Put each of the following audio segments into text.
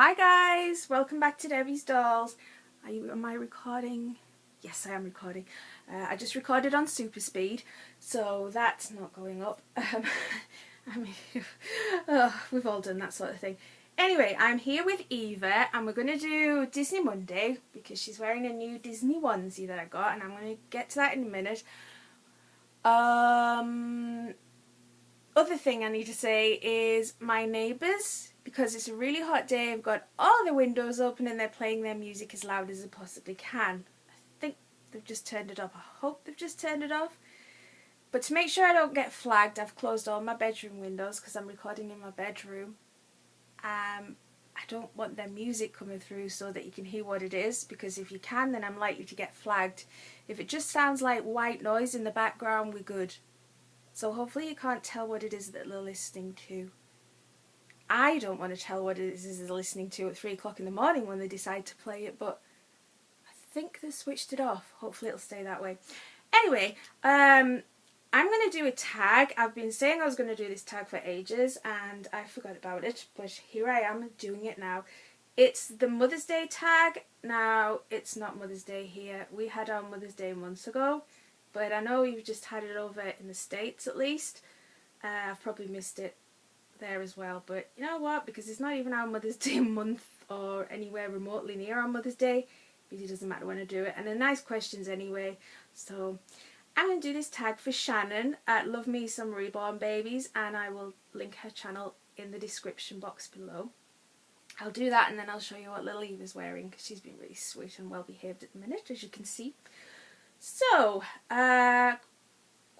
Hi guys, welcome back to Debbie's Dolls. Am I recording? Yes, I am recording. I just recorded on super speed, so that's not going up. I mean, we've all done that sort of thing. Anyway, I'm here with Eva and we're going to do Disney Monday because she's wearing a new Disney onesie that I got, and I'm going to get to that in a minute. Other thing I need to say is my neighbours, because it's a really hot day, have got all the windows open and they're playing their music as loud as they possibly can. I think they've just turned it off. I hope they've just turned it off. But to make sure I don't get flagged, I've closed all my bedroom windows because I'm recording in my bedroom. I don't want their music coming through so that you can hear what it is, because if you can, then I'm likely to get flagged. If it just sounds like white noise in the background, we're good. So hopefully you can't tell what it is that they're listening to. I don't want to tell what it is they're listening to at 3 o'clock in the morning when they decide to play it, but I think they switched it off. Hopefully it'll stay that way. Anyway, I'm going to do a tag. I've been saying I was going to do this tag for ages and I forgot about it, but here I am doing it now. It's the Mother's Day tag. Now, it's not Mother's Day here. We had our Mother's Day months ago, but I know you've just had it over in the States at least. I've probably missed it there as well, but you know what, because it's not even our Mother's Day month or anywhere remotely near our Mother's Day, it really doesn't matter when I do it, and they're nice questions anyway. So I'm going to do this tag for Shannon at Love Me Some Reborn Babies, and I will link her channel in the description box below. I'll do that and then I'll show you what little Eva's wearing, because she's been really sweet and well behaved at the minute, as you can see. So,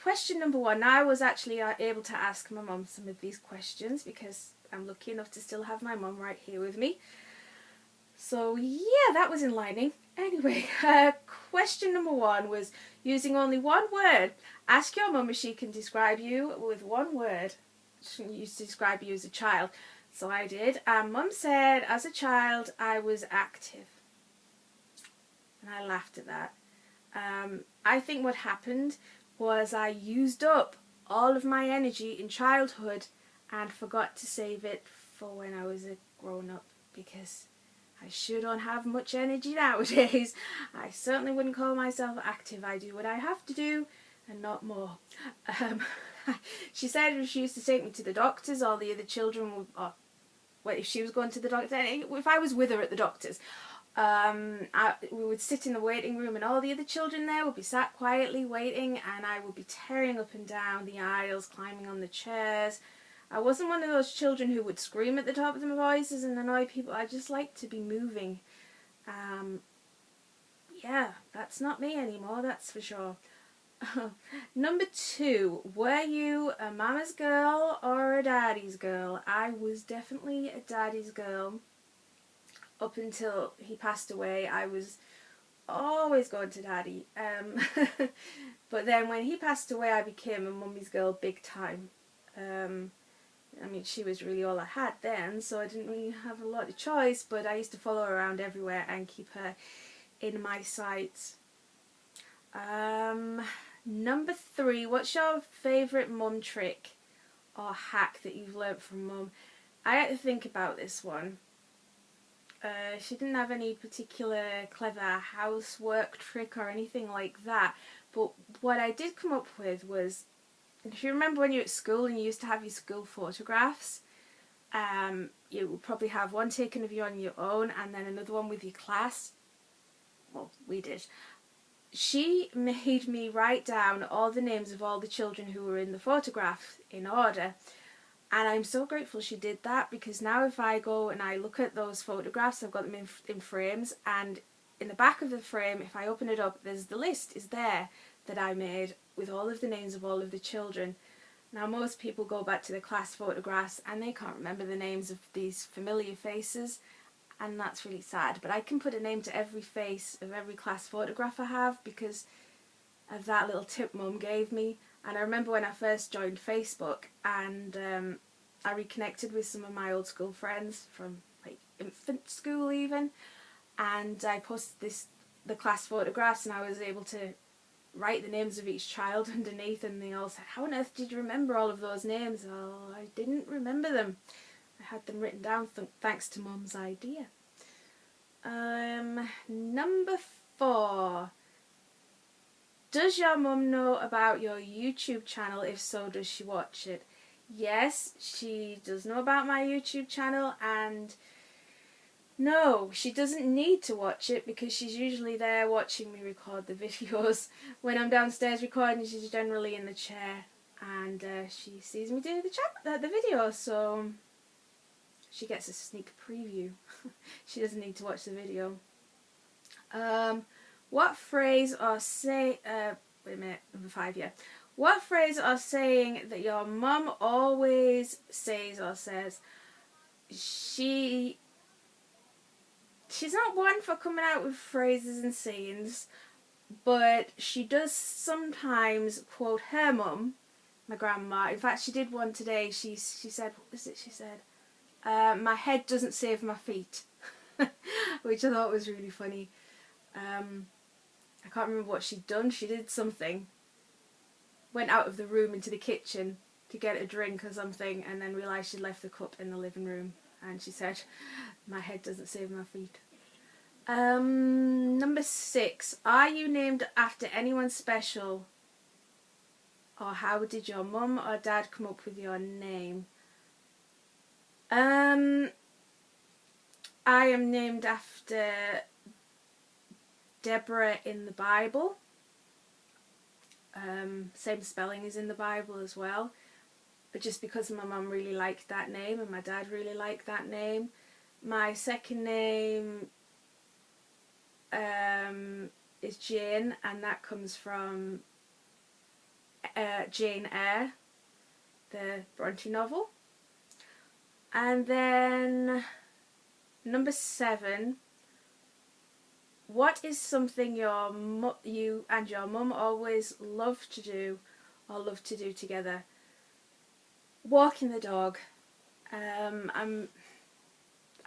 question number one. Now, I was actually able to ask my mum some of these questions because I'm lucky enough to still have my mum right here with me. So yeah, that was enlightening. Anyway, question number one was using only one word. Ask your mum if she can describe you with one word. She can use to describe you as a child. So I did, and Mum said as a child I was active. And I laughed at that. I think what happened was I used up all of my energy in childhood and forgot to save it for when I was a grown-up, because I sure don't have much energy nowadays. I certainly wouldn't call myself active. I do what I have to do and not more. She said she used to take me to the doctors. All the other children would, well, if she was going to the doctor, if I was with her at the doctor's, we would sit in the waiting room and all the other children there would be sat quietly waiting, and I would be tearing up and down the aisles, climbing on the chairs. I wasn't one of those children who would scream at the top of their voices and annoy people. I just liked to be moving. Yeah, that's not me anymore, that's for sure. Number two, were you a mama's girl or a daddy's girl? I was definitely a daddy's girl. Up until he passed away, I was always going to daddy. But then when he passed away, I became a mummy's girl big time. I mean, she was really all I had then, so I didn't really have a lot of choice, but I used to follow her around everywhere and keep her in my sights. Number three, what's your favourite mum trick or hack that you've learnt from mum? I had to think about this one. She didn't have any particular clever housework trick or anything like that, but what I did come up with was, if you remember when you were at school and you used to have your school photographs, you would probably have one taken of you on your own and then another one with your class. Well, we did. She made me write down all the names of all the children who were in the photograph in order. And I'm so grateful she did that, because now if I go and I look at those photographs, I've got them in frames, and in the back of the frame, if I open it up, there's the list is there that I made with all of the names of all of the children. Now, most people go back to the class photographs and they can't remember the names of these familiar faces, and that's really sad. But I can put a name to every face of every class photograph I have because of that little tip Mum gave me. And I remember when I first joined Facebook and I reconnected with some of my old school friends from like infant school even, and I posted the class photographs, and I was able to write the names of each child underneath, and they all said, "How on earth did you remember all of those names?" Well, I didn't remember them. I had them written down thanks to Mum's idea. Number 4. Does your mum know about your YouTube channel? If so, does she watch it? Yes, she does know about my YouTube channel, and no, she doesn't need to watch it because she's usually there watching me record the videos. When I'm downstairs recording, she's generally in the chair, and she sees me do the video, so she gets a sneak preview. She doesn't need to watch the video. What phrase or say... wait a minute, number 5, yeah. What phrase or saying that your mum always says or says? She's not one for coming out with phrases and sayings, but she does sometimes quote her mum, my grandma. In fact, she did one today. She said, what was it she said? My head doesn't save my feet, which I thought was really funny. I can't remember what she'd done. She did something, went out of the room into the kitchen to get a drink or something, and then realised she'd left the cup in the living room, and she said, my head doesn't save my feet. Number 6. Are you named after anyone special? Or how did your mum or dad come up with your name? I am named after Deborah in the Bible. Same spelling as in the Bible as well. But just because my mum really liked that name and my dad really liked that name. My second name is Jane, and that comes from Jane Eyre, the Bronte novel. And then number 7. What is something you and your mum always love to do or love to do together? Walking the dog. I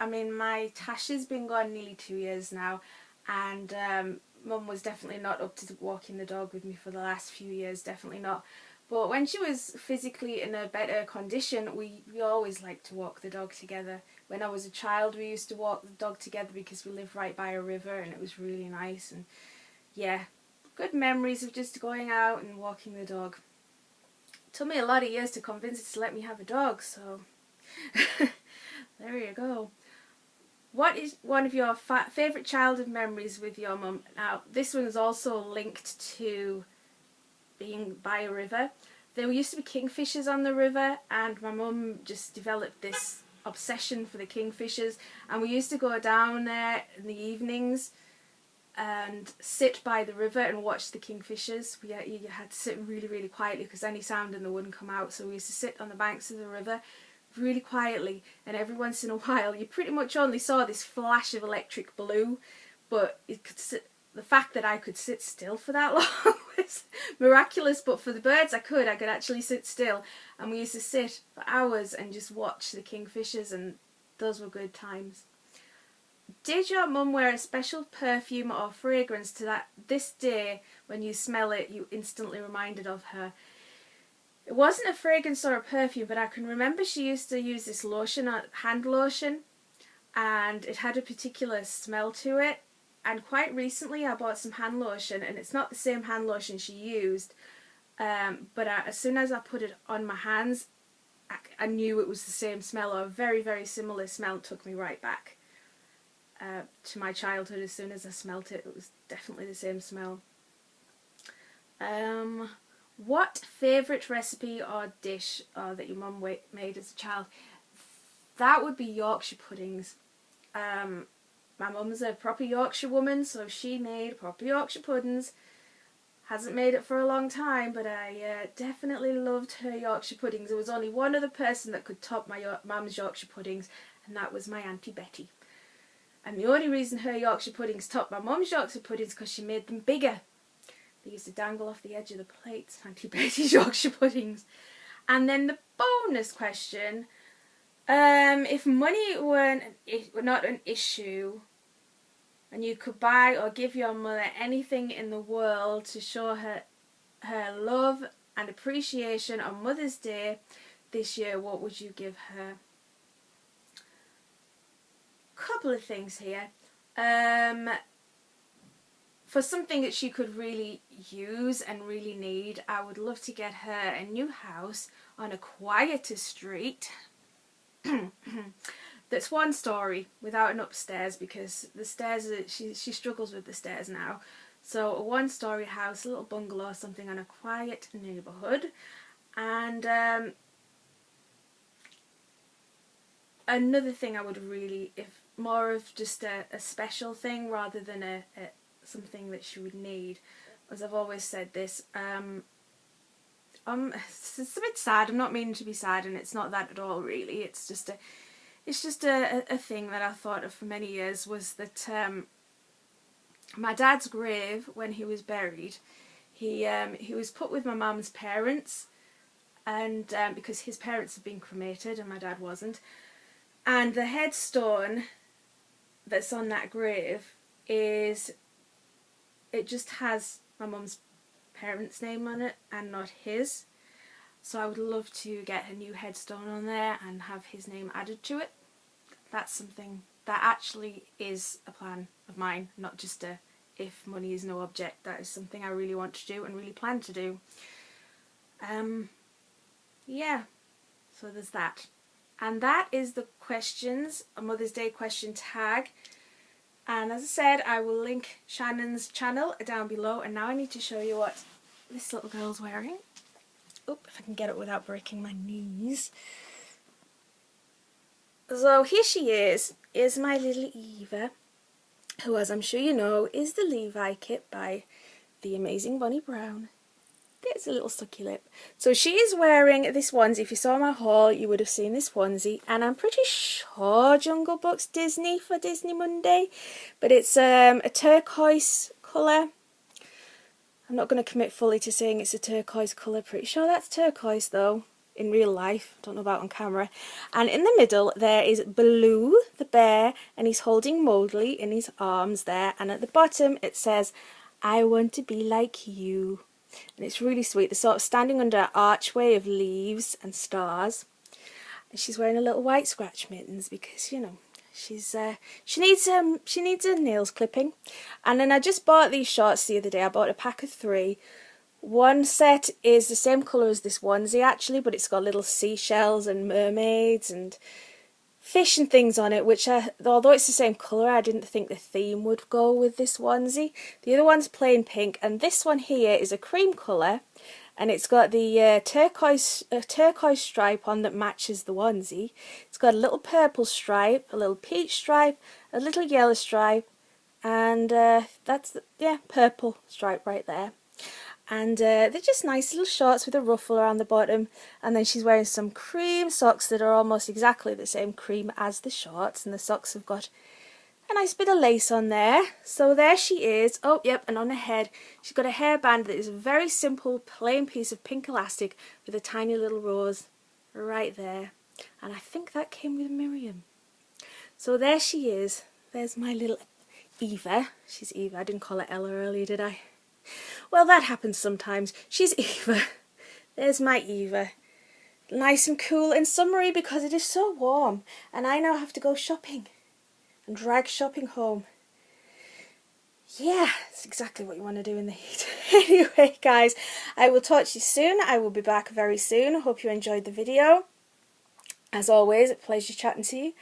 mean, my Tasha's been gone nearly 2 years now, and Mum was definitely not up to walking the dog with me for the last few years, definitely not. But when she was physically in a better condition, we always liked to walk the dog together. When I was a child, we used to walk the dog together because we lived right by a river, and it was really nice. And yeah, good memories of just going out and walking the dog. It took me a lot of years to convince her to let me have a dog, so there you go. What is one of your favourite childhood memories with your mum? Now, this one is also linked to being by a river. There used to be kingfishers on the river, and my mum just developed this obsession for the kingfishers, and we used to go down there in the evenings and sit by the river and watch the kingfishers. You had to sit really, really quietly because any sound in them wouldn't come out, so we used to sit on the banks of the river really quietly, and every once in a while you pretty much only saw this flash of electric blue, but it could sit. The fact that I could sit still for that long was miraculous, but for the birds I could actually sit still, and we used to sit for hours and just watch the kingfishers, and those were good times. Did your mum wear a special perfume or fragrance to this day when you smell it you instantly reminded of her? It wasn't a fragrance or a perfume, but I can remember she used to use this lotion, hand lotion, and it had a particular smell to it. And quite recently I bought some hand lotion, and it's not the same hand lotion she used, but as soon as I put it on my hands, I knew it was the same smell, or a very, very similar smell. It took me right back to my childhood. As soon as I smelt it, it was definitely the same smell. What favourite recipe or dish that your mum made as a child? That would be Yorkshire puddings. My mum's a proper Yorkshire woman, so she made proper Yorkshire puddings. Hasn't made it for a long time, but I definitely loved her Yorkshire puddings. There was only one other person that could top my mum's Yorkshire puddings, and that was my Auntie Betty. And the only reason her Yorkshire puddings topped my mum's Yorkshire puddings is because she made them bigger. They used to dangle off the edge of the plates, Auntie Betty's Yorkshire puddings. And then the bonus question, if money were not an issue, and you could buy or give your mother anything in the world to show her love and appreciation on Mother's Day this year, what would you give her? couple of things here. For something that she could really use and really need, I would love to get her a new house on a quieter street that's one story without an upstairs, because the stairs, she struggles with the stairs now. So a one-story house, a little bungalow, something on a quiet neighbourhood. And another thing I would really, if more of just a special thing rather than a something that she would need, as I've always said this, it's a bit sad. I'm not meaning to be sad, and it's not that at all really. It's just a thing that I thought of for many years, was that my dad's grave, when he was buried, he was put with my mum's parents, and because his parents had been cremated and my dad wasn't, and the headstone that's on that grave it just has my mum's parents' name on it and not his. So I would love to get a new headstone on there and have his name added to it. That's something that actually is a plan of mine, not just a if money is no object. That is something I really want to do and really plan to do. Yeah, so there's that. And that is the questions, a Mother's Day question tag. And as I said, I will link Shannon's channel down below. And now I need to show you what this little girl's wearing. Oop, if I can get it without breaking my knees. So here she is my little Eva, who, as I'm sure you know, is the Levi kit by the amazing Bonnie Brown. There's a little sucky lip. So she is wearing this onesie. If you saw my haul, you would have seen this onesie. And I'm pretty sure Jungle Book's Disney for Disney Monday. But it's a turquoise colour. I'm not going to commit fully to saying it's a turquoise colour. Pretty sure that's turquoise though, in real life. Don't know about on camera. And in the middle there is Baloo, the bear, and he's holding Mowgli in his arms there. And at the bottom it says, "I want to be like you." And it's really sweet. They're sort of standing under an archway of leaves and stars. And she's wearing a little white scratch mittens because, you know, she needs her nails clipping. And then I just bought these shorts the other day. I bought a pack of 3. One set is the same colour as this onesie actually, but it's got little seashells and mermaids and fish and things on it, which although it's the same colour, I didn't think the theme would go with this onesie. The other one's plain pink, and this one here is a cream colour, and it's got the turquoise stripe on that matches the onesie. It's got a little purple stripe, a little peach stripe, a little yellow stripe, and that's the purple stripe right there. And they're just nice little shorts with a ruffle around the bottom. And then she's wearing some cream socks that are almost exactly the same cream as the shorts. And the socks have got a nice bit of lace on there. So there she is. Oh, yep, and on her head, she's got a hairband that is a very simple, plain piece of pink elastic with a tiny little rose right there. And I think that came with Miriam. So there she is. There's my little Eva. She's Eva. I didn't call her Ella earlier, did I? Well, that happens sometimes. She's Eva. There's my Eva. Nice and cool and summery because it is so warm. And I now have to go shopping and drag shopping home. Yeah, it's exactly what you want to do in the heat. Anyway, guys, I will talk to you soon. I will be back very soon. Hope you enjoyed the video. As always, a pleasure chatting to you.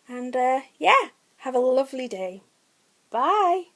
And yeah, have a lovely day. Bye.